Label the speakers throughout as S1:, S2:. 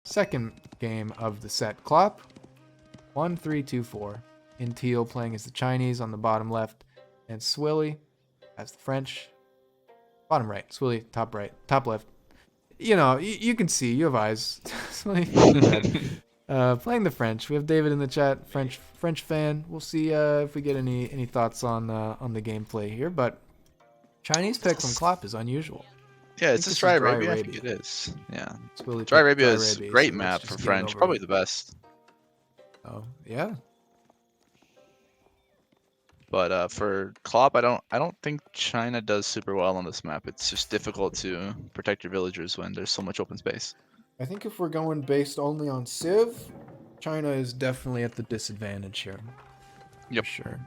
S1: second game of the set. klop1324 in teal playing as the Chinese on the bottom left, and Swilly as the French. Bottom right, Swilly top right, top left. You know, you can see, you have eyes. Swilly playing the French. We have David in the chat, French fan. We'll see if we get any thoughts on the gameplay here, but Chinese pick from Klop is unusual.
S2: Yeah, it's just Dry Arabia. I think it is. Yeah, Dry Arabia is a great map for French, probably the best.
S1: Oh yeah.
S2: But for Klop, I don't think China does super well on this map. It's just difficult to protect your villagers when there's so much open space.
S1: I think if we're going based only on Civ, China is definitely at the disadvantage here.
S2: Yep.
S1: For sure.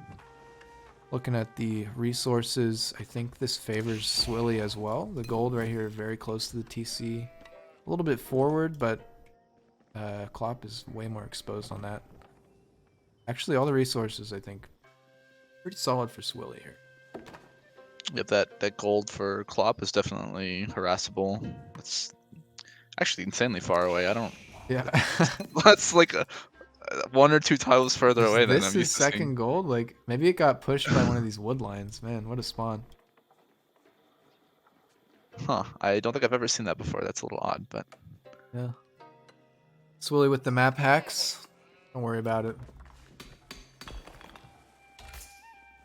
S1: Looking at the resources, I think this favors Swilly as well. The gold right here very close to the TC. A little bit forward, but Klop is way more exposed on that. Actually, all the resources, I think, pretty solid for Swilly here.
S2: Yep, that gold for Klop is definitely harassable. It's actually insanely far away. I don't...
S1: Yeah.
S2: That's like one or two tiles further away than I'm used to seeing.
S1: This is second gold? Like, maybe it got pushed by one of these wood lines. Man, what a spawn.
S2: Huh. I don't think I've ever seen that before. That's a little odd, but...
S1: Yeah. Swilly with the map hacks. Don't worry about it.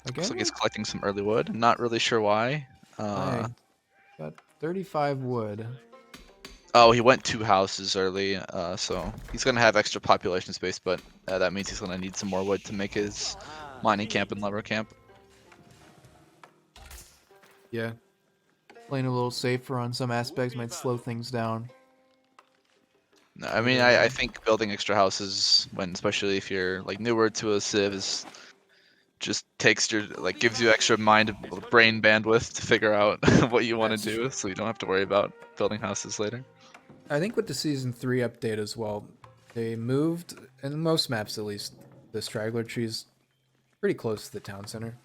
S2: Again? Looks like he's collecting some early wood. Not really sure why.
S1: Got 35 wood.
S2: Oh, he went 2 houses early, so he's going to have extra population space, but that means he's going to need some more wood to make his mining camp and lumber camp.
S1: Yeah. Playing a little safer on some aspects might slow things down.
S2: No, I mean, I think building extra houses, especially if you're like newer to a Civ, is just takes your gives you extra brain bandwidth to figure out what you want to do, so you don't have to worry about building houses later.
S1: I think with the Season 3 update as well, they moved, in most maps at least, the straggler trees pretty close to the town center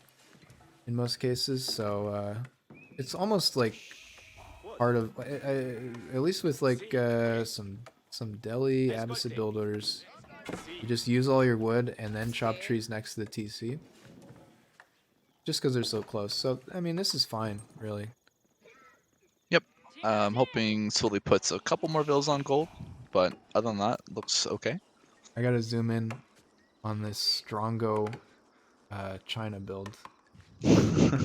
S1: in most cases, so it's almost like part of, at least with like some deli Abbasid builders, you just use all your wood and then chop trees next to the TC. Just because they're so close. So, I mean, this is fine, really.
S2: Yep. I'm hoping Swilly puts a couple more vills on gold, but other than that, looks okay.
S1: I gotta zoom in on this Strongo China build.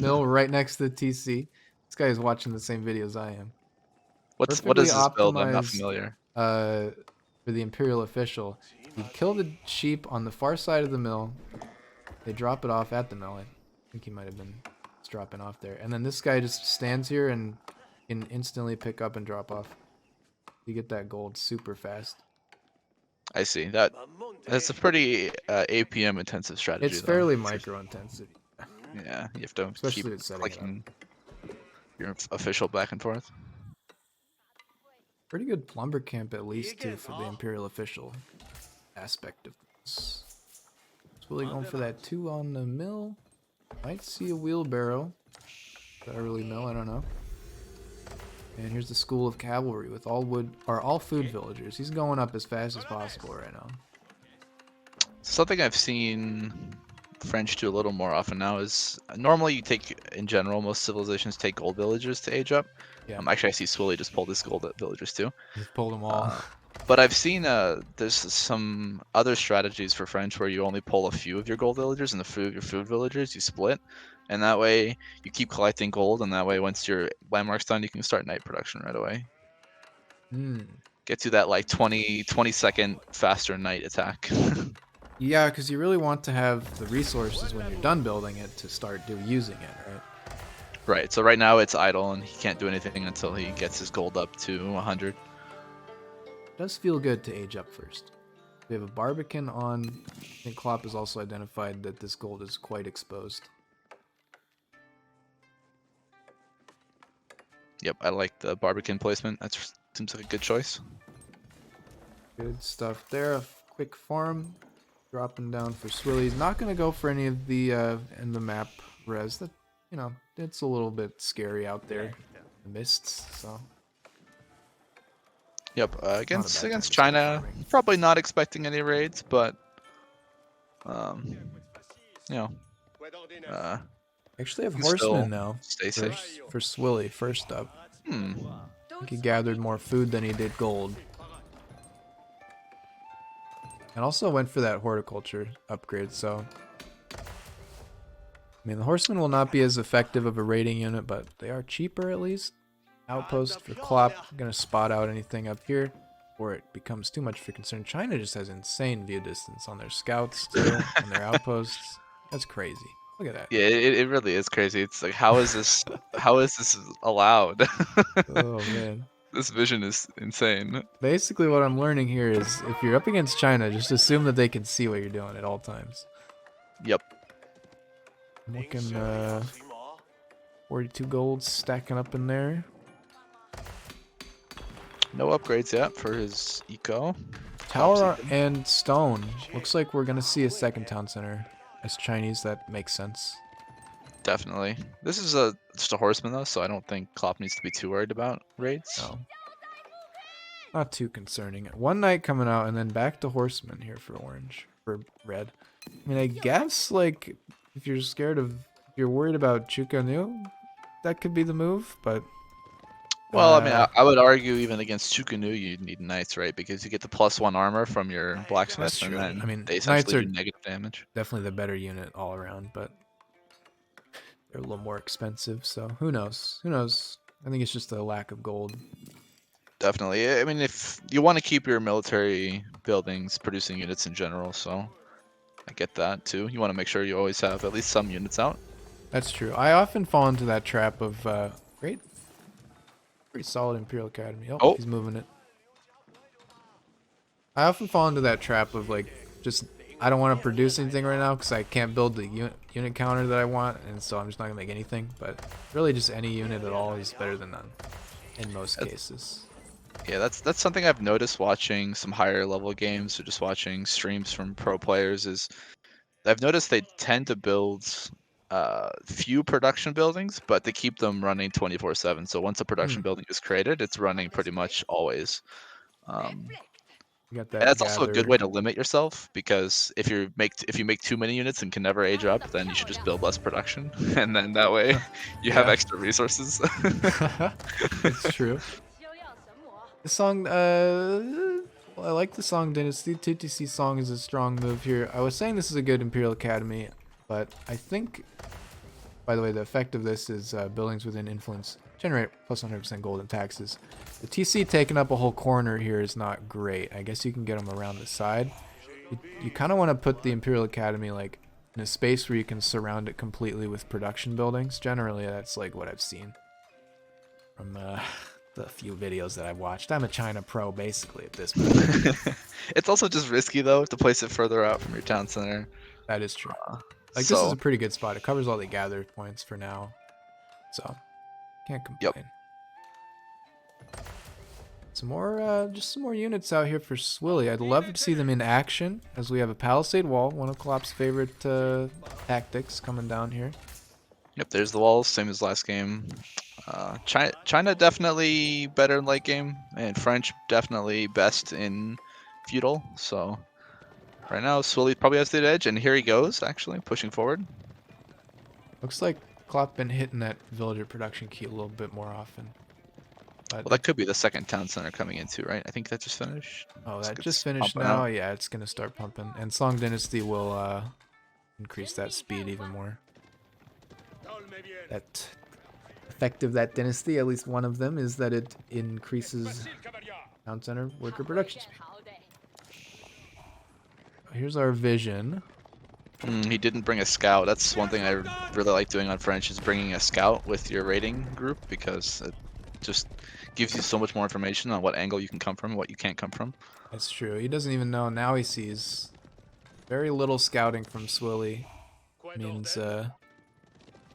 S1: Mill right next to the TC. This guy is watching the same videos I am.
S2: What is this build? I'm not familiar.
S1: For the Imperial Official. You kill the sheep on the far side of the mill. They drop it off at the mill. I think he might have been dropping off there. And then this guy just stands here and can instantly pick up and drop off. You get that gold super fast.
S2: I see. That's a pretty APM intensive strategy.
S1: It's fairly micro intensive.
S2: Yeah, you have to
S1: especially
S2: keep clicking your official back and forth.
S1: Pretty good lumber camp at least too for the Imperial Official aspect of this. Swilly going for that 2 on the mill. Might see a wheelbarrow. The early mill, I don't know. And here's the School of Cavalry with all food villagers. He's going up as fast as possible right now.
S2: Something I've seen French do a little more often now is normally you take, in general, most civilizations take gold villagers to age up.
S1: Yeah.
S2: Actually, I see Swilly just pull this gold villagers too.
S1: He's pulled them all.
S2: But I've seen there's some other strategies for French where you only pull a few of your gold villagers and your food villagers you split, and that way you keep collecting gold, and that way once your landmark's done, you can start night production right away. Get to that like 20 second faster night attack.
S1: Yeah, because you really want to have the resources when you're done building it to start using it, right?
S2: Right. So right now it's idle, and he can't do anything until he gets his gold up to 100.
S1: Does feel good to age up first. We have a Barbican on. I think Klop has also identified that this gold is quite exposed.
S2: Yep, I like the Barbican placement. That seems like a good choice.
S1: Good stuff there. A quick farm. Dropping down for Swilly. He's not going to go for any of the in the map res. That, you know, it's a little bit scary out there. The mists, so.
S2: Yep.
S1: Not a bad
S2: Against
S1: time to
S2: against
S1: start
S2: China,
S1: farming.
S2: probably not expecting any raids, but um, you know, uh,
S1: Actually have
S2: you
S1: horsemen
S2: still
S1: now
S2: stay
S1: for
S2: safe.
S1: for Swilly first up.
S2: Hmm.
S1: I think he gathered more food than he did gold. And also went for that horticulture upgrade, so I mean the horsemen will not be as effective of a raiding unit, but they are cheaper at least. Outpost for Klop, gonna spot out anything up here before it becomes too much for concern. China just has insane view distance on their scouts too, and their outposts. That's crazy. Look at that.
S2: Yeah, it really is crazy. It's like how is this allowed?
S1: Oh man.
S2: This vision is insane.
S1: Basically what I'm learning here is if you're up against China, just assume that they can see what you're doing at all times.
S2: Yep.
S1: I'm looking 42 gold stacking up in there.
S2: No upgrades yet for his eco.
S1: Tower and stone. Looks like we're gonna see a second town center. As Chinese, that makes sense.
S2: Definitely. This is just a horseman though, so I don't think Klopp needs to be too worried about raids.
S1: No. Not too concerning. One knight coming out and then back to horseman here for orange. For red. I mean, I guess, like, if you're scared of... If you're worried about Chukanu, that could be the move, but...
S2: Well, I mean, I would argue even against Chukunu, you need knights, right? Because you get the +1 armor from your blacksmith, and then
S1: I mean,
S2: they
S1: knights
S2: essentially
S1: are
S2: do negative damage.
S1: definitely the better unit all around, but they're a little more expensive, so who knows? Who knows? I think it's just a lack of gold.
S2: Definitely. I mean, if you want to keep your military buildings producing units in general, so I get that too. You want to make sure you always have at least some units out.
S1: That's true. I often fall into that trap of great, pretty solid Imperial Academy. Oh, he's moving it. I often fall into that trap of like just I don't want to produce anything right now because I can't build the unit counter that I want, and so I'm just not gonna make anything. But really, just any unit at all is better than none in most cases.
S2: Yeah, that's something I've noticed watching some higher level games or just watching streams from pro players is I've noticed they tend to build few production buildings, but they keep them running 24/7. So once a production building is created, it's running pretty much always.
S1: You got
S2: And
S1: that
S2: that's also a good
S1: gather.
S2: way to limit yourself because if you make too many units and can never age up, then you should just build less production, and then that way you have extra resources.
S1: It's true. The song, well, I like the song Dynasty. TTC song is a strong move here. I was saying this is a good Imperial Academy, but I think, by the way, the effect of this is buildings within influence generate plus 100% gold and taxes. The TC taking up a whole corner here is not great. I guess you can get them around the side. You kind of want to put the Imperial Academy like in a space where you can surround it completely with production buildings. Generally, that's like what I've seen from the few videos that I've watched. I'm a China pro basically at this point.
S2: It's also just risky though to place it further out from your town center.
S1: That is true. Like this is a pretty good spot. It covers all the gather points for now, so can't complain. Some more, just some more units out here for Swilly. I'd love to see them in action, as we have a palisade wall, one of Klop's favorite tactics coming down here.
S2: Yep, there's the walls, same as last game. China definitely better in late game, and French definitely best in feudal. So right now, Swilly probably has the edge, and here he goes, actually pushing forward.
S1: Looks like Klop been hitting that villager production key a little bit more often.
S2: Well, that could be the second town center coming into, right? I think that just finished.
S1: Oh, that just finished now? Yeah, it's going to start pumping. And Song Dynasty will increase that speed even more. That effect of that dynasty, at least one of them, is that it increases town center worker production speed. Here's our vision.
S2: He didn't bring a scout. That's one thing I really like doing on French is bringing a scout with your raiding group because it just gives you so much more information on what angle you can come from, what you can't come from.
S1: That's true. He doesn't even know. Now he sees very little scouting from Swilly. Means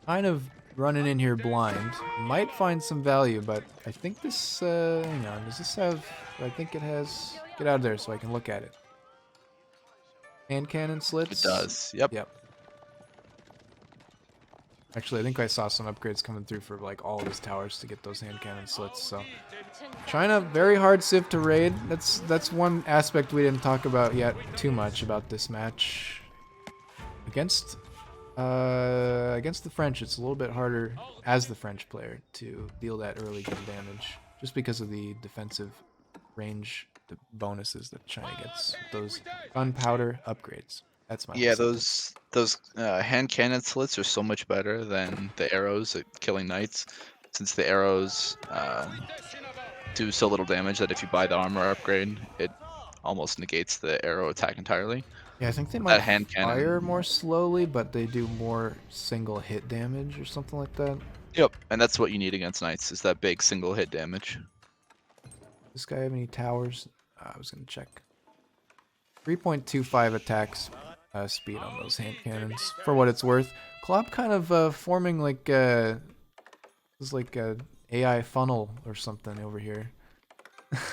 S1: kind of running in here blind. Might find some value, but I think this, hang on, does this have, I think it has, get out of there so I can look at it. Hand cannon slits?
S2: It does, yep.
S1: Yep. Actually, I think I saw some upgrades coming through for like all of his towers to get those hand cannon slits. So China, very hard civ to raid. That's one aspect we didn't talk about yet too much about this match. Against the French, it's a little bit harder as the French player to deal that early game damage, just because of the defensive range, the bonuses that China gets. Those gunpowder upgrades. That's my
S2: Yeah,
S1: second.
S2: those hand cannon slits are so much better than the arrows at killing knights, since the arrows do so little damage that if you buy the armor upgrade, it almost negates the arrow attack entirely.
S1: Yeah, I think they
S2: That
S1: might
S2: hand
S1: fire
S2: cannon.
S1: more slowly, but they do more single hit damage or something like that.
S2: Yep, and that's what you need against knights, is that big single hit damage.
S1: This guy have any towers? I was gonna check. 3.25 attacks speed on those hand cannons. For what it's worth, Klop kind of forming like is like a AI funnel or something over here.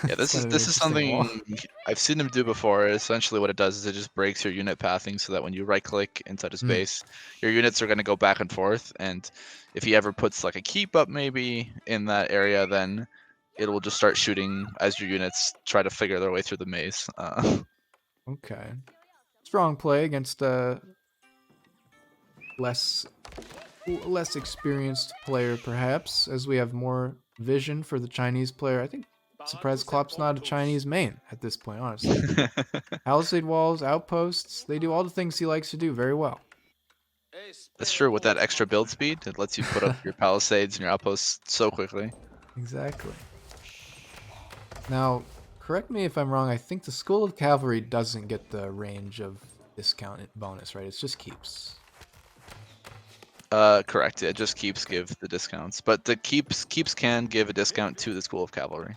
S2: Yeah,
S1: It's
S2: this is
S1: kind of an
S2: this is
S1: interesting wall.
S2: something I've seen him do before. Essentially, what it does is it just breaks your unit pathing, so that when you right-click inside his
S1: Hmm.
S2: base, your units are going to go back and forth. And if he ever puts like a keep up maybe in that area, then it will just start shooting as your units try to figure their way through the maze.
S1: Okay. Strong play against less less experienced player, perhaps, as we have more vision for the Chinese player. I think surprised Klopp's not a Chinese main at this point, honestly. Palisade walls, outposts, they do all the things he likes to do very well.
S2: That's true. With that extra build speed, it lets you put up your palisades and your outposts so quickly.
S1: Exactly. Now, correct me if I'm wrong, I think the School of Cavalry doesn't get the range of discount bonus, right? It's just keeps.
S2: Correct. It just keeps give the discounts, but the keeps can give a discount to the School of Cavalry,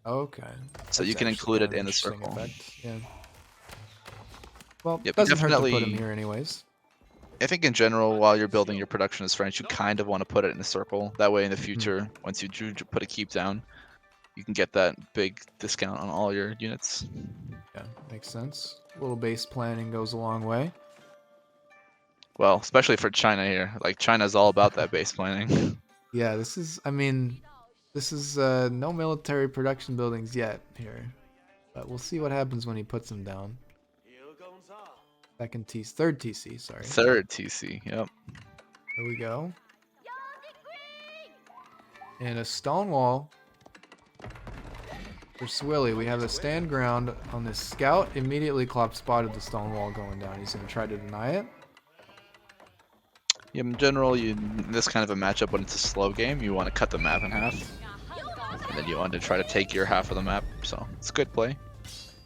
S1: Okay.
S2: so you
S1: That's
S2: can
S1: actually
S2: include
S1: kind
S2: it
S1: of
S2: in the
S1: interesting
S2: circle.
S1: effect. Yeah. Well,
S2: Yep, you
S1: doesn't hurt to put him
S2: definitely.
S1: here anyways.
S2: I think in general, while you're building your production as French, you kind of want to put it in a circle. That way, in the
S1: Hmm.
S2: future, once you do put a keep down, you can get that big discount on all your units.
S1: Yeah, makes sense. A little base planning goes a long way.
S2: Well, especially for China here. Like China's all about that base planning.
S1: Yeah, this is, I mean, this is no military production buildings yet here. But we'll see what happens when he puts them down. Third TC, sorry.
S2: Third TC. Yep.
S1: Here we go. And a stone wall for Swilly. We have a stand ground on this scout. Immediately Klopp spotted the stone wall going down. He's going to try to deny it.
S2: Yeah, in general, in this kind of a matchup, when it's a slow game, you want to cut the map in half, and then you want to try to take your half of the map. So it's a good play.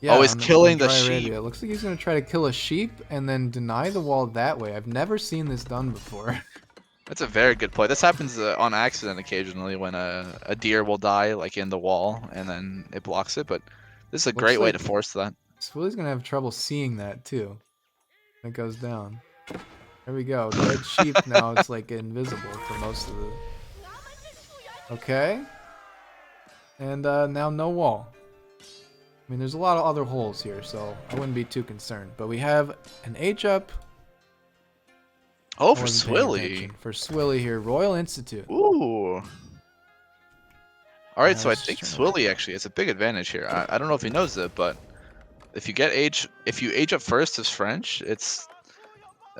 S1: Yeah,
S2: Always
S1: on
S2: killing the
S1: Dry
S2: sheep.
S1: Arabia. It looks like he's going to try to kill a sheep and then deny the wall that way. I've never seen this done before.
S2: That's a very good play. This happens on accident occasionally when a deer will die like in the wall and then it blocks it. But this is a
S1: Looks
S2: great way
S1: like
S2: to force that.
S1: Swilly's going to have trouble seeing that too. It goes down. There we go. Dead sheep now. It's like invisible for most of the... Okay. And now no wall. I mean, there's a lot of other holes here, so I wouldn't be too concerned. But we have an H up.
S2: Oh, for
S1: Wasn't paying
S2: Swilly.
S1: attention. For Swilly here. Royal Institute.
S2: Ooh. All right,
S1: I
S2: so I
S1: was
S2: think
S1: just trying to-
S2: Swilly actually has a big advantage here. I don't know if he knows it, but if you age up first as French, it's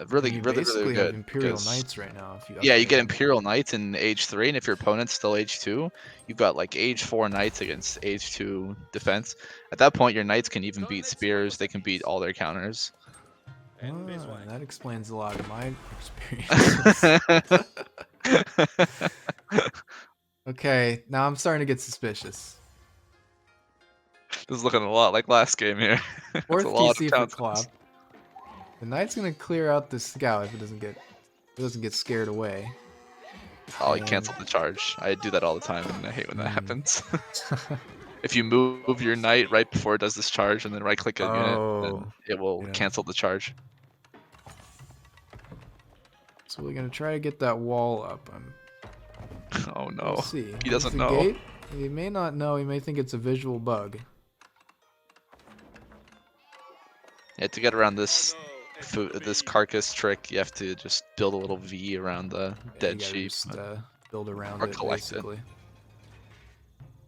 S2: really,
S1: You
S2: really, really
S1: basically have
S2: good.
S1: Imperial
S2: Because
S1: Knights right now if you
S2: yeah, you
S1: upgrade
S2: get
S1: them.
S2: Imperial Knights in age 3, and if your opponent's still age 2, you've got like age 4 Knights against age 2 defense. At that point, your Knights can even beat spears. They can beat all their counters.
S1: That explains a lot of my experiences. Okay, now I'm starting to get suspicious.
S2: This is looking a lot like last game here. It's
S1: Fourth
S2: a lot
S1: TC
S2: of
S1: for
S2: town
S1: Klopp.
S2: centers.
S1: The Knight's gonna clear out the scout if it doesn't get scared away.
S2: Oh, he
S1: And-
S2: canceled the charge. I do that all the time, and I hate when that
S1: Hmm.
S2: happens. If you move your knight right before it does this charge, and then right-click a unit, then it will
S1: yeah.
S2: cancel the charge.
S1: So we're gonna try to get that wall up.
S2: Oh no,
S1: We'll see.
S2: he
S1: There's
S2: doesn't
S1: the
S2: know.
S1: Gate. He may not know. He may think it's a visual bug.
S2: Yeah, to get around this food, this carcass trick, you have to just build a little V around the
S1: Yeah,
S2: dead
S1: you gotta
S2: sheep
S1: just build around
S2: or
S1: it,
S2: collect it.
S1: basically.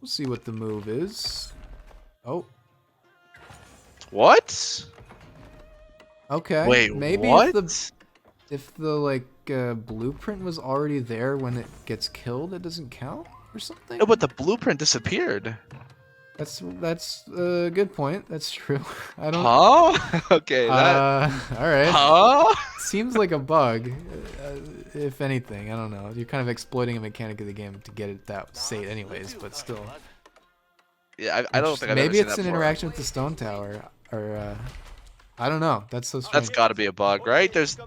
S1: We'll see what the move is. Oh,
S2: What?
S1: okay.
S2: Wait,
S1: Maybe
S2: what?
S1: if the like blueprint was already there when it gets killed, it doesn't count or something.
S2: No, but the blueprint disappeared.
S1: That's a good point. That's true. I don't.
S2: Huh? Okay, that.
S1: All right.
S2: Huh?
S1: Seems like a bug, if anything. I don't know. You're kind of exploiting a mechanic of the game to get it that state, anyways. But still,
S2: Yeah, I don't think I've
S1: maybe
S2: ever seen
S1: it's
S2: that
S1: an
S2: before.
S1: interaction with the stone tower, or I don't know. That's so
S2: That's
S1: strange.
S2: got to be a bug, right? There's.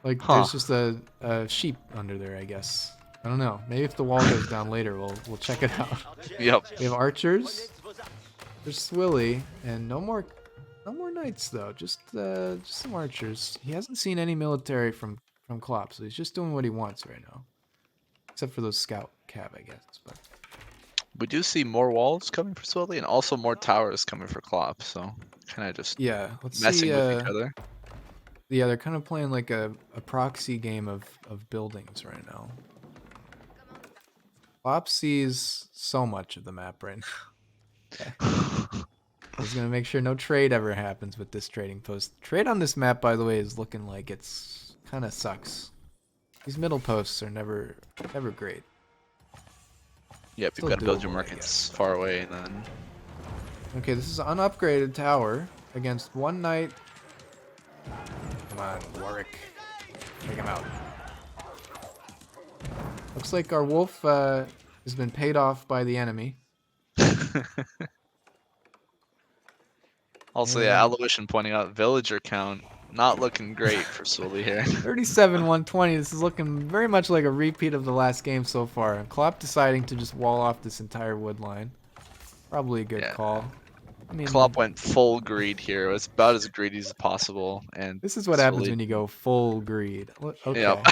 S1: Like,
S2: Huh.
S1: there's just a sheep under there, I guess. I don't know. Maybe if the wall goes down later, we'll check it out.
S2: Yep.
S1: We have archers. There's Swilly, and no more knights though. Just some archers. He hasn't seen any military from Klop, so he's just doing what he wants right now. Except for those scout cab, I guess. But
S2: We do see more walls coming for Swilly and also more towers coming for Klop, so kind of just
S1: yeah, let's
S2: messing
S1: see.
S2: with each other.
S1: Yeah, they're kind of playing like a proxy game of buildings right now. Klop sees so much of the map right now. Okay. He's gonna make sure no trade ever happens with this trading post. Trade on this map, by the way, is looking like it's kind of sucks. These middle posts are never great.
S2: Yep,
S1: Still
S2: you've got to build your
S1: doable, I
S2: markets
S1: guess.
S2: far away and then.
S1: Okay, this is an unupgraded tower against one knight. Come on, Warwick. Take him out. Looks like our wolf has been paid off by the enemy.
S2: Also, yeah, Aloysian pointing out villager count not looking great for Swilly here.
S1: 37-120. This is looking very much like a repeat of the last game so far. Klop deciding to just wall off this entire wood line. Probably a good call. I mean,
S2: Klop went full greed here. It was about as greedy as possible, and
S1: this is what happens when you go full greed. Okay.
S2: Yep.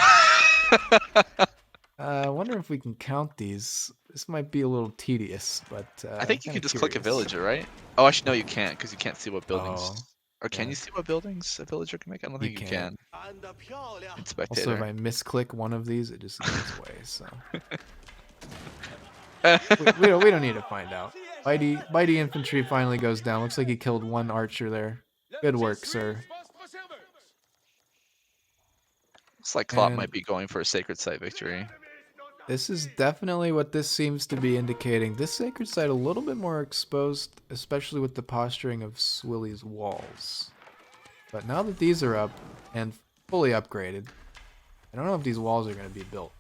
S1: I wonder if we can count these. This might be a little tedious, but
S2: I think you
S1: kinda
S2: can just click a
S1: curious.
S2: villager, right? Oh, actually, no, you can't because you can't see what buildings.
S1: Oh,
S2: Or can
S1: yeah.
S2: you see what buildings a villager can make? I don't think you can. It's spectator.
S1: Also, if I misclick one of these, it just goes away. So we don't need to find out. Mighty infantry finally goes down. Looks like he killed one archer there. Good work, sir.
S2: Looks like Klop
S1: And
S2: might be going for a sacred site victory.
S1: this is definitely what this seems to be indicating. This sacred site a little bit more exposed, especially with the posturing of Swilly's walls. But now that these are up and fully upgraded, I don't know if these walls are going to be built.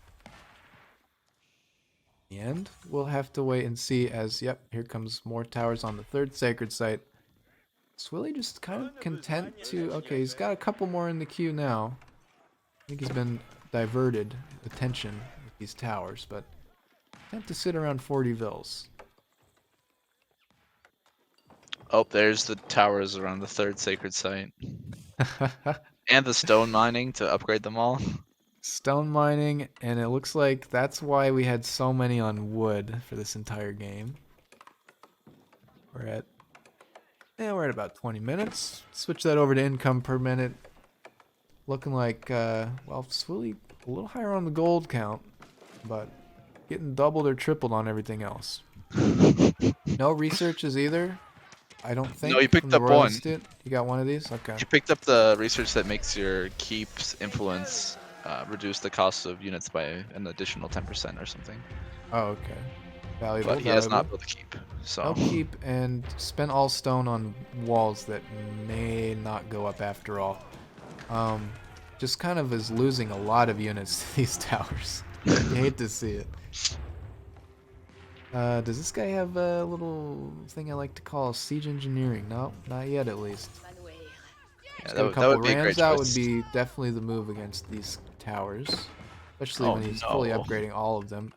S1: In the end, we'll have to wait and see as, yep, here comes more towers on the third sacred site. Swilly just kind of content to, okay, he's got a couple more in the queue now. I think he's been diverted attention with these towers, but content to sit around 40 vills.
S2: Oh, there's the towers around the third sacred site. And the stone mining to upgrade them all.
S1: Stone mining, and it looks like that's why we had so many on wood for this entire game. We're at about 20 minutes. Switch that over to income per minute. Looking like, well, Swilly a little higher on the gold count, but getting doubled or tripled on everything else. No researches either, I don't think.
S2: No, you picked
S1: from the
S2: up
S1: Royal
S2: one.
S1: Institute. You got one of these? Okay.
S2: You picked up the research that makes your keep's influence reduce the cost of units by an additional 10% or something.
S1: Oh, okay. Valuable,
S2: But he has
S1: valuable.
S2: not built a keep, so.
S1: No keep and spend all stone on walls that may not go up after all. Just kind of is losing a lot of units to these towers. You hate to see it. Does this guy have a little thing I like to call siege engineering? No, not yet at least.
S2: Yeah,
S1: Get a
S2: that
S1: couple
S2: would be a great
S1: rams out
S2: choice.
S1: would be definitely the move against these towers. Especially when he's fully
S2: no.
S1: upgrading all of them.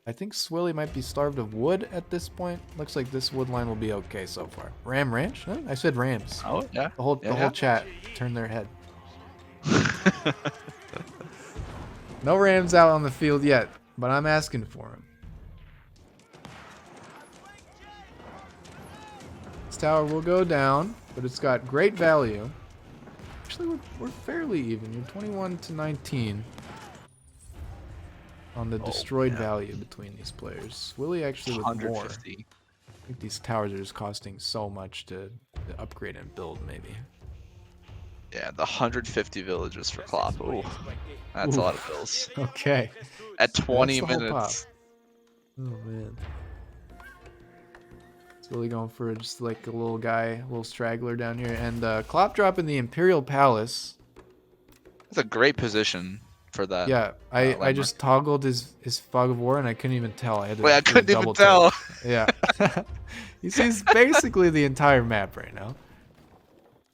S1: I think Swilly might be starved of wood at this point. Looks like this wood line will be okay so far. Ram ranch? Huh? I said rams.
S2: Oh, yeah.
S1: The whole
S2: Yeah.
S1: chat turned their head. No rams out on the field yet, but I'm asking for them. This tower will go down, but it's got great value. actually, we're fairly even. You're 21 to 19 on the destroyed value between these players. Swilly actually with more.
S2: 150.
S1: I think these towers are just costing so much to upgrade and build, maybe.
S2: Yeah, the 150 villagers for Klop. Ooh, that's a lot of bills.
S1: Okay.
S2: At 20
S1: That's the whole
S2: minutes.
S1: Oh man. It's really going for just like a little guy, a little straggler down here. And Klop dropping the Imperial Palace.
S2: That's a great position for that.
S1: Yeah, I
S2: landmark.
S1: just toggled his fog of war and I couldn't even tell. I had to
S2: Wait, I
S1: do a
S2: couldn't even
S1: double
S2: tell.
S1: take. Yeah. He sees basically the entire map right now.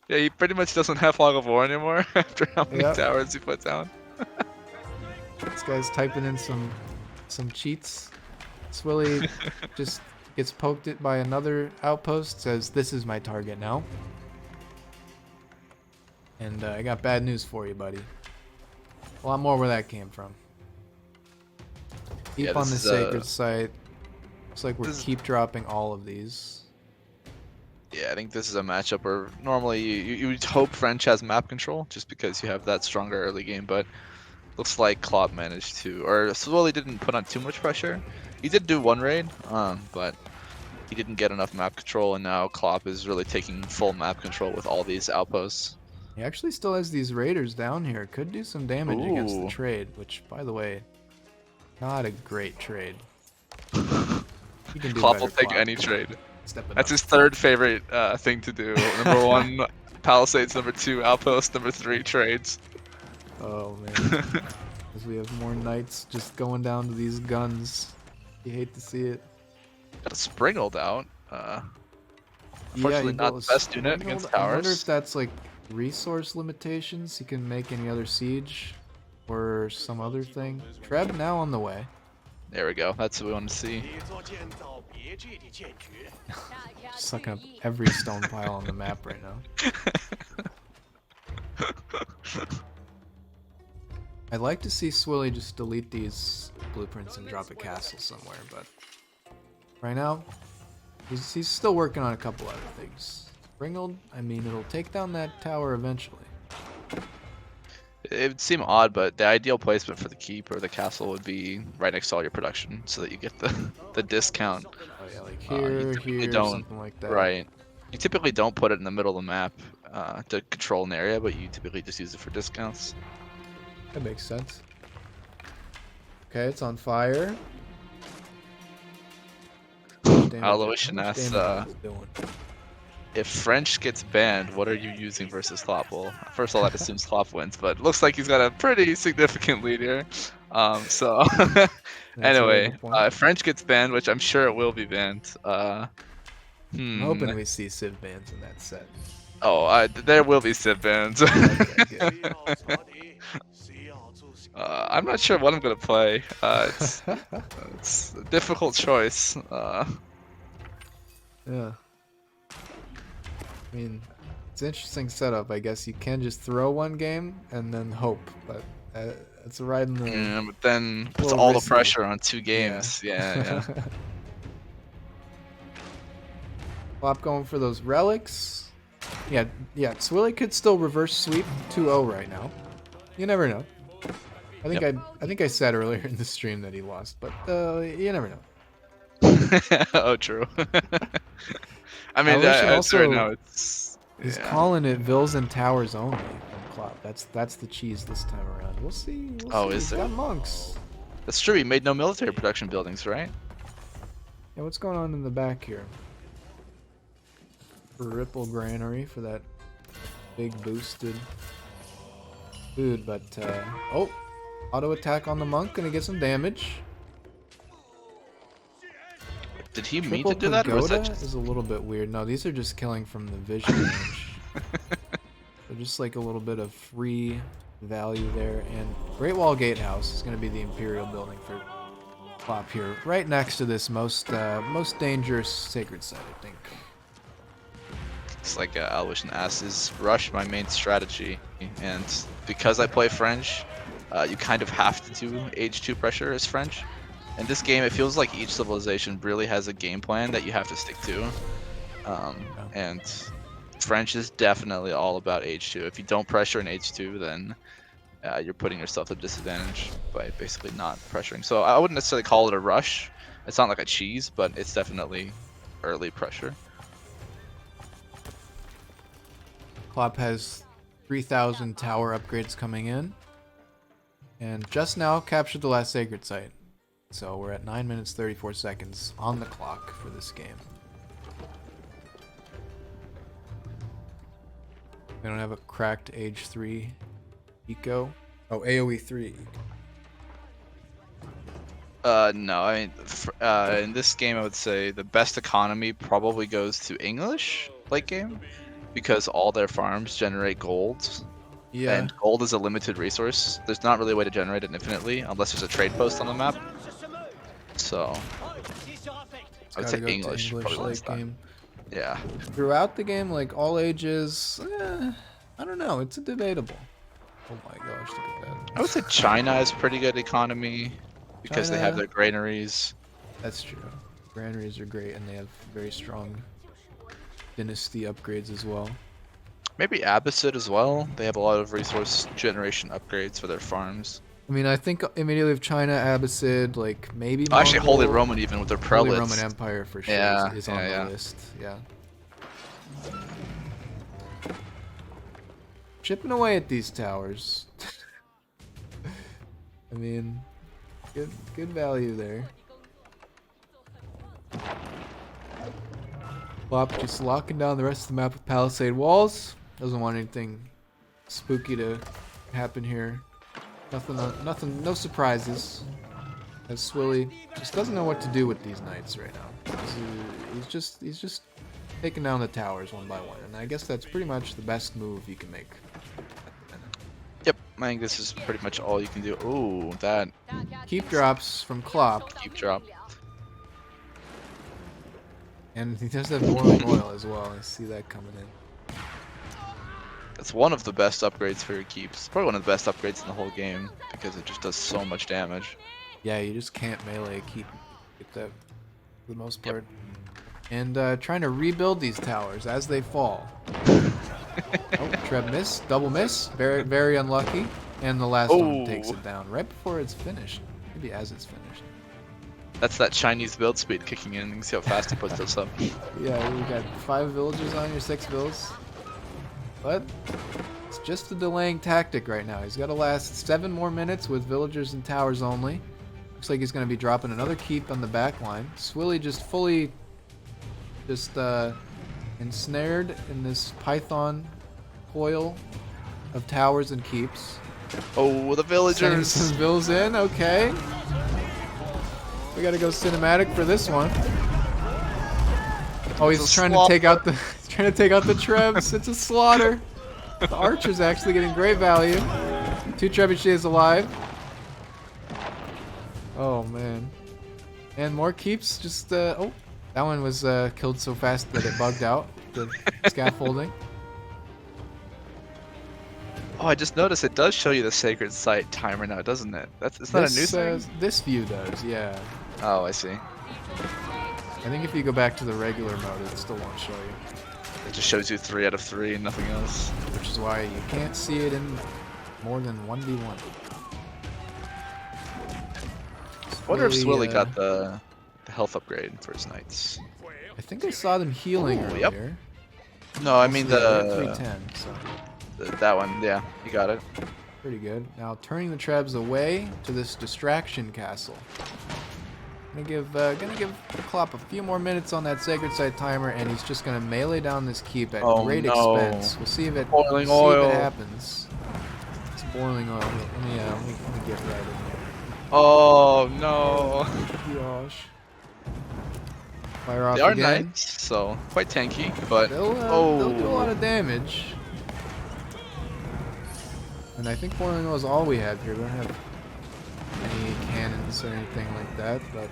S2: Yeah, he pretty much doesn't have Fog of War anymore after how many
S1: Yep.
S2: towers he put down.
S1: This guy's typing in some cheats. Swilly just gets poked it by another outpost, says this is my target now. And I got bad news for you, buddy. A lot more where that came from. Keep
S2: Yeah,
S1: on the
S2: this is,
S1: sacred site. Looks like we're
S2: this is-
S1: keep dropping all of these.
S2: Yeah, I think this is a matchup where normally you would hope French has map control just because you have that stronger early game, but looks like Klop managed to, or Swilly didn't put on too much pressure. He did do one raid, but he didn't get enough map control, and now Klop is really taking full map control with all these outposts.
S1: He actually still has these raiders down here. Could do some damage against the
S2: Ooh.
S1: trade, which, by the way, not a great trade. He can do
S2: Klop
S1: better,
S2: will take
S1: Klop.
S2: any trade.
S1: Step it
S2: That's
S1: up.
S2: his third favorite thing to do. Number 1, Palisades. Number 2, Outpost. Number 3, trades.
S1: Oh man. As we have more knights just going down to these guns. You hate to see it.
S2: Got a Springled out.
S1: Yeah,
S2: Unfortunately,
S1: you
S2: not
S1: go
S2: the best unit
S1: Springled.
S2: against
S1: I wonder if
S2: towers.
S1: that's like resource limitations. He can make any other siege or some other thing. Treb now on the way.
S2: There we go. That's what we want to see.
S1: Sucking up every stone pile on the map right now. I'd like to see Swilly just delete these blueprints and drop a castle somewhere, but right now, he's still working on a couple other things. Springled, I mean, it'll take down that tower eventually.
S2: It would seem odd, but the ideal placement for the keep or the castle would be right next to all your production, so that you get the discount.
S1: Oh yeah, like
S2: You
S1: here,
S2: typically
S1: here,
S2: don't-
S1: something like that.
S2: Right. You typically don't put it in the middle of the map to control an area, but you typically just use it for discounts.
S1: That makes sense. Okay, it's on fire.
S2: Aloysian
S1: How much
S2: asks,
S1: damage is it doing?
S2: If French gets banned, what are you using versus Klop? Well, first of all, that assumes Klop wins, but it looks like he's got a pretty significant lead here. So
S1: That's a really
S2: anyway,
S1: good point.
S2: if French gets banned, which I'm sure it will be banned.
S1: I'm hoping we see Civ bans in that set.
S2: Oh, there will be Civ bans.
S1: Okay, good.
S2: I'm not sure what I'm gonna play. It's a difficult choice.
S1: Yeah. I mean, it's an interesting setup. I guess you can just throw one game and then hope, but it's right in the.
S2: But then puts
S1: little
S2: all the
S1: risky.
S2: pressure on 2 games. Yeah.
S1: Klop going for those relics. Yeah. Swilly could still reverse sweep 2-0 right now. You never know. I think I said earlier in the stream that he lost, but you never know.
S2: Oh, true. I mean,
S1: Aloysian
S2: also, right
S1: also
S2: now it's.
S1: He's
S2: Yeah.
S1: calling it Vills and Towers only from Klop. That's the cheese this time around. We'll see.
S2: Oh,
S1: see.
S2: is
S1: He's
S2: it?
S1: got monks.
S2: That's true. He made no military production buildings, right?
S1: Yeah, what's going on in the back here? Ripple Granary for that big boosted food, but oh, auto attack on the monk, gonna get some damage.
S2: Did he mean
S1: Triple
S2: to do that, or was that
S1: Pagoda
S2: just...
S1: is a little bit weird. No, these are just killing from the vision range. They're just like a little bit of free value there. And Great Wall Gatehouse is going to be the Imperial building for Klop here, right next to this most dangerous sacred site, I think.
S2: It's like Aloysian asks, rush my main strategy, and because I play French, you kind of have to do age 2 pressure as French. In this game, it feels like each civilization really has a game plan that you have to stick to, and French is definitely all about H2. If you don't pressure in H2, then you're putting yourself at a disadvantage by basically not pressuring. So I wouldn't necessarily call it a rush. It's not like a cheese, but it's definitely early pressure.
S1: Klop has 3,000 tower upgrades coming in. And just now captured the last sacred site. So we're at 9 minutes 34 seconds on the clock for this game. We don't have a cracked age 3 eco. Oh, AOE3.
S2: No, I mean, in this game, I would say the best economy probably goes to English late game, because all their farms generate gold,
S1: Yeah.
S2: and gold is a limited resource. There's not really a way to generate it infinitely unless there's a trade post on the map. So I would say English probably
S1: late
S2: wins that.
S1: game.
S2: Yeah.
S1: Throughout the game, like all ages, I don't know. It's debatable. Oh my gosh, look at that.
S2: I would say China has pretty good economy because they have
S1: China-
S2: their granaries.
S1: That's true. Granaries are great, and they have very strong dynasty upgrades as well.
S2: Maybe Abbasid as well. They have a lot of resource generation upgrades for their farms.
S1: I mean, I think immediately with China, Abbasid, like maybe.
S2: Oh, actually, Holy
S1: Mongol,
S2: Roman even with their prelates.
S1: Holy Roman Empire for sure
S2: Yeah,
S1: is on
S2: yeah.
S1: the list. Yeah. Chipping away at these towers. I mean, good value there. Klop just locking down the rest of the map with palisade walls. Doesn't want anything spooky to happen here. Nothing, no surprises. As Swilly just doesn't know what to do with these knights right now. He's just taking down the towers one by one, and I guess that's pretty much the best move you can make.
S2: Yep, I think this is pretty much all you can do. Ooh, that
S1: Keep drops from Klop,
S2: keep drop.
S1: and he does have boiling oil as well. I see that coming in.
S2: It's one of the best upgrades for your keeps. It's probably one of the best upgrades in the whole game because it just does so much damage.
S1: Yeah, you just can't melee keep that for the most part. And trying to rebuild these towers as they fall. Oh, Treb miss, double miss, very very unlucky, and the last one takes it down right before it's finished. Maybe as it's finished.
S2: That's that Chinese build speed kicking in. You can see how fast he puts this up.
S1: Yeah, you got 5 villagers on your 6 builds, but it's just a delaying tactic right now. He's got to last 7 more minutes with villagers and towers only. Looks like he's going to be dropping another keep on the back line. Swilly just fully ensnared in this python coil of towers and keeps.
S2: Oh, the
S1: Sending
S2: villagers!
S1: some bills in, okay. We gotta go cinematic for this one. Oh, he's trying to take out the trebs. It's a slaughter. The archer's actually getting great value. 2 trebuchets alive. Oh man. And more keeps. Just oh, that one was killed so fast that it bugged out the scaffolding.
S2: Oh, I just noticed it does show you the sacred site timer now, doesn't it? It's not a new thing.
S1: This view does, yeah.
S2: Oh, I see.
S1: I think if you go back to the regular mode, it still won't show you.
S2: It just shows you 3 out of 3 and nothing else.
S1: Which is why you can't see it in more than 1v1.
S2: I wonder if Swilly got the health upgrade for his knights.
S1: I think I saw them healing
S2: Ooh,
S1: earlier.
S2: yep. No, I mean
S1: Yeah,
S2: the
S1: 310, so
S2: that one. Yeah, you got it.
S1: pretty good. Now turning the trebs away to this distraction castle. Gonna give the Klop a few more minutes on that sacred site timer, and he's just gonna melee down this keep at great expense. We'll see if it happens. It's boiling oil. Let me get right in there.
S2: Oh no!
S1: Gosh. Fire off
S2: They are
S1: again.
S2: knights, so quite tanky, but
S1: They'll do a lot of damage. And I think boiling oil is all we have here. We don't have any cannons or anything like that, but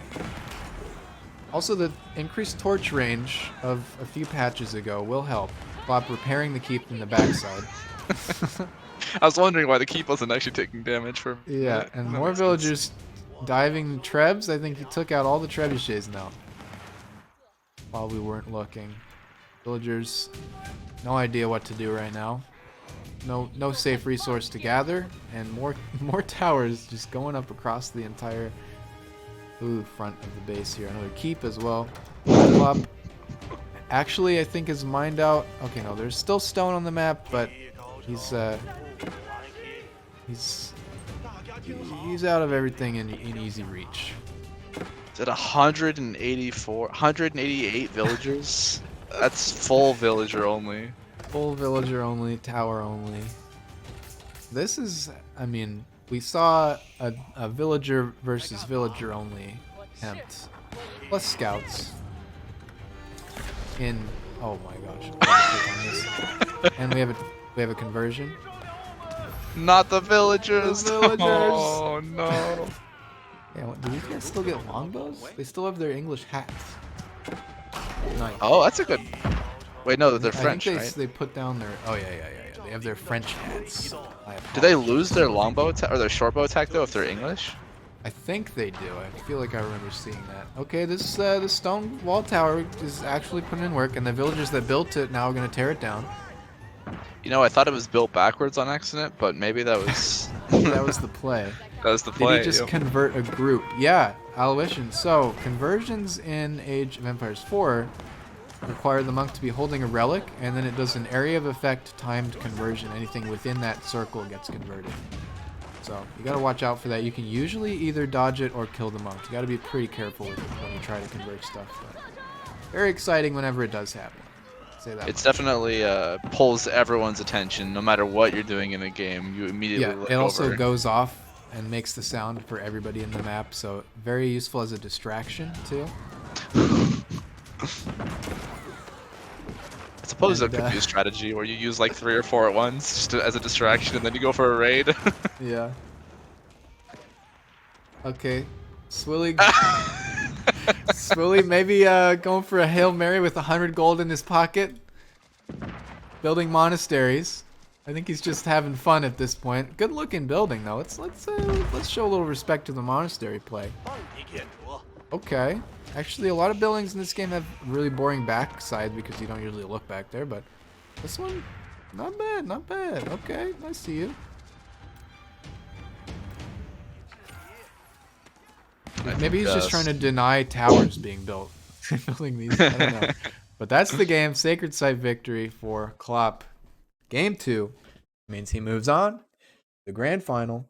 S1: also the increased torch range of a few patches ago will help. Klop repairing the keep in the backside.
S2: I was wondering why the keep wasn't actually taking damage for.
S1: Yeah, and
S2: that
S1: more
S2: makes
S1: villagers diving trebs. I think he took out all the trebuchets now. While we weren't looking. Villagers, no idea what to do right now. No safe resource to gather, and more towers just going up across the entire front of the base here. Another keep as well. Klop actually, I think, is mined out. Okay, no, there's still stone on the map, but he's out of everything in easy reach.
S2: Is it 184, 188 villagers? That's full villager only.
S1: Full villager only, tower only. This is, I mean, we saw a villager versus villager only attempt, plus scouts. In, oh my gosh, and we have a conversion.
S2: Not the villagers.
S1: The villagers.
S2: Oh no.
S1: Yeah, do these guys still get longbows? They still have their English hats. Nice.
S2: Oh, that's a good. Wait, no, they're French,
S1: I think
S2: right?
S1: they put down their. Oh yeah. They have their French hats.
S2: Do they lose their longbow attack or their shortbow attack though if they're English?
S1: I think they do. I feel like I remember seeing that. Okay, this stone wall tower is actually putting in work, and the villagers that built it now are going to tear it down.
S2: You know, I thought it was built backwards on accident, but maybe that was.
S1: That was the play.
S2: That was the play.
S1: Did he just convert a group? Yeah, Aloysian. So, conversions in Age of Empires 4 require the monk to be holding a relic, and then it does an area of effect timed conversion. Anything within that circle gets converted. So, you gotta watch out for that. You can usually either dodge it or kill the monk. You gotta be pretty careful with it when you try to convert stuff. But very exciting whenever it does happen. Say that
S2: It's
S1: much.
S2: definitely pulls everyone's attention, no matter what you're doing in the game. You immediately look
S1: it also
S2: over.
S1: goes off and makes the sound for everybody in the map, so very useful as a distraction too.
S2: I suppose
S1: And,
S2: that could be a strategy where you use like 3 or 4 at once just as a distraction, and then you go for a raid.
S1: Yeah. Okay. Swilly. Swilly maybe going for a Hail Mary with 100 gold in his pocket. Building monasteries. I think he's just having fun at this point. Good looking building though. Let's show a little respect to the monastery play. Okay. Actually, a lot of buildings in this game have really boring backside because you don't usually look back there, but this one, not bad, not bad. Okay, I see you. Maybe he's just trying to deny towers being built. Building these, I don't know. But that's the game. Sacred Site victory for Klop. Game 2 means he moves on to the grand final